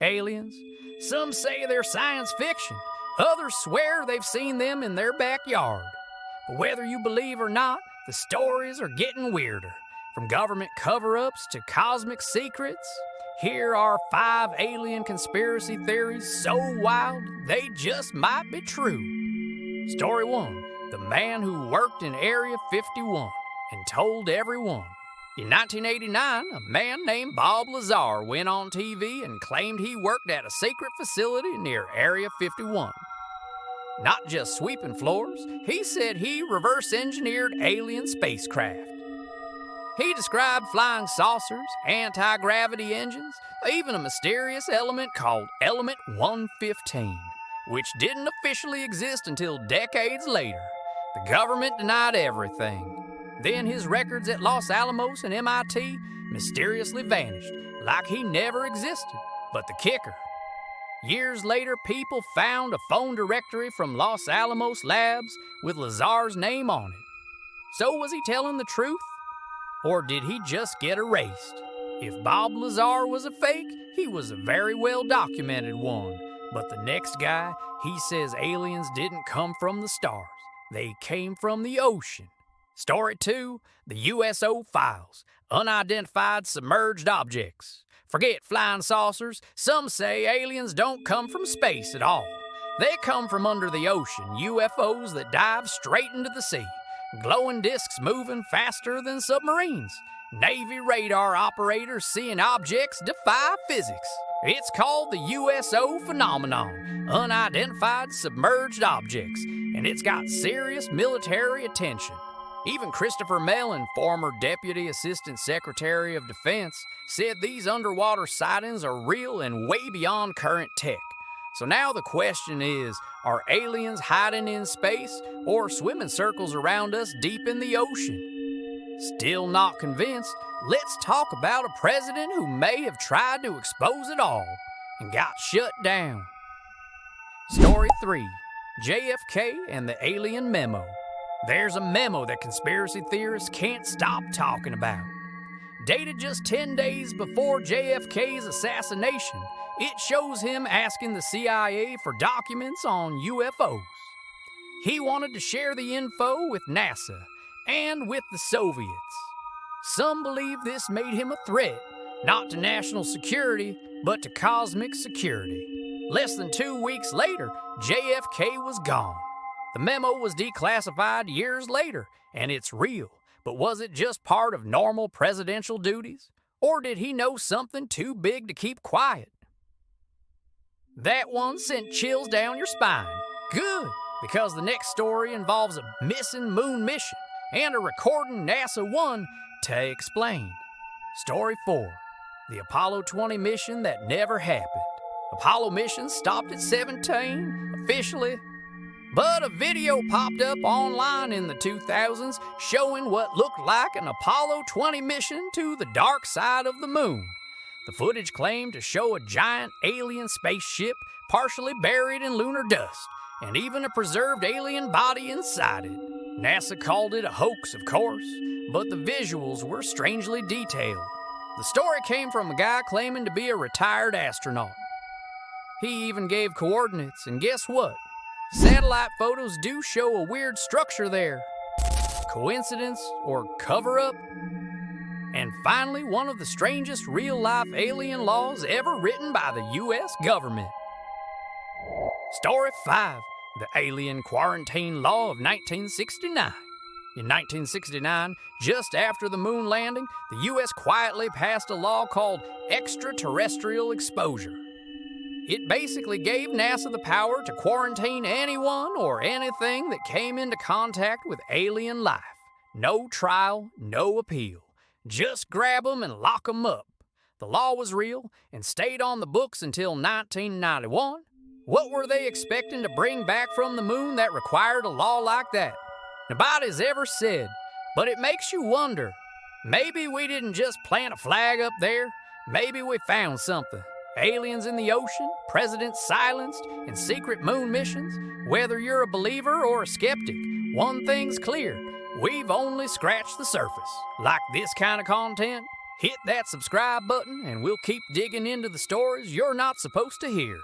Aliens. Some say they're science fiction. Others swear they've seen them in their backyard. But whether you believe or not, the stories are getting weirder. From government cover-ups to cosmic secrets, here are 5 alien conspiracy theories so wild they just might be true. Story 1. The man who worked in Area 51 and told everyone. In 1989, a man named Bob Lazar went on TV and claimed he worked at a secret facility near Area 51. Not just sweeping floors, he said he reverse-engineered alien spacecraft. He described flying saucers, anti-gravity engines, even a mysterious element called Element 115, which didn't officially exist until decades later. The government denied everything. Then his records at Los Alamos and MIT mysteriously vanished, like he never existed. But the kicker, years later, people found a phone directory from Los Alamos Labs with Lazar's name on it. So was he telling the truth? Or did he just get erased? If Bob Lazar was a fake, he was a very well-documented one. But the next guy, he says aliens didn't come from the stars. They came from the ocean. Story 2, the USO Files, Unidentified Submerged Objects. Forget flying saucers, some say aliens don't come from space at all. They come from under the ocean, UFOs that dive straight into the sea, glowing discs moving faster than submarines. Navy radar operators seeing objects defy physics. It's called the USO phenomenon, Unidentified Submerged Objects, and it's got serious military attention. Even Christopher Mellon, former Deputy Assistant Secretary of Defense, said these underwater sightings are real and way beyond current tech. So now the question is, are aliens hiding in space or swimming circles around us deep in the ocean? Still not convinced? Let's talk about a president who may have tried to expose it all and got shut down. Story 3, JFK and the Alien Memo. There's a memo that conspiracy theorists can't stop talking about. Dated just 10 days before JFK's assassination, it shows him asking the CIA for documents on UFOs. He wanted to share the info with NASA and with the Soviets. Some believe this made him a threat, not to national security, but to cosmic security. Less than 2 weeks later, JFK was gone. The memo was declassified years later, and it's real. But was it just part of normal presidential duties? Or did he know something too big to keep quiet? That one sent chills down your spine. Good, because the next story involves a missing moon mission and a recording NASA won to explain. Story 4, the Apollo 20 mission that never happened. Apollo missions stopped at 17, officially. But a video popped up online in the 2000s showing what looked like an Apollo 20 mission to the dark side of the moon. The footage claimed to show a giant alien spaceship partially buried in lunar dust, and even a preserved alien body inside it. NASA called it a hoax, of course, but the visuals were strangely detailed. The story came from a guy claiming to be a retired astronaut. He even gave coordinates, and guess what? Satellite photos do show a weird structure there. Coincidence or cover-up? And finally, one of the strangest real-life alien laws ever written by the U.S. government. Story 5, the Alien Quarantine Law of 1969. In 1969, just after the moon landing, the U.S. quietly passed a law called Extraterrestrial Exposure. It basically gave NASA the power to quarantine anyone or anything that came into contact with alien life. No trial, no appeal. Just grab them and lock them up. The law was real and stayed on the books until 1991. What were they expecting to bring back from the moon that required a law like that? Nobody's ever said, but it makes you wonder. Maybe we didn't just plant a flag up there. Maybe we found something. Aliens in the ocean, presidents silenced, and secret moon missions. Whether you're a believer or a skeptic, one thing's clear. We've only scratched the surface. Like this kind of content? Hit that subscribe button and we'll keep digging into the stories you're not supposed to hear.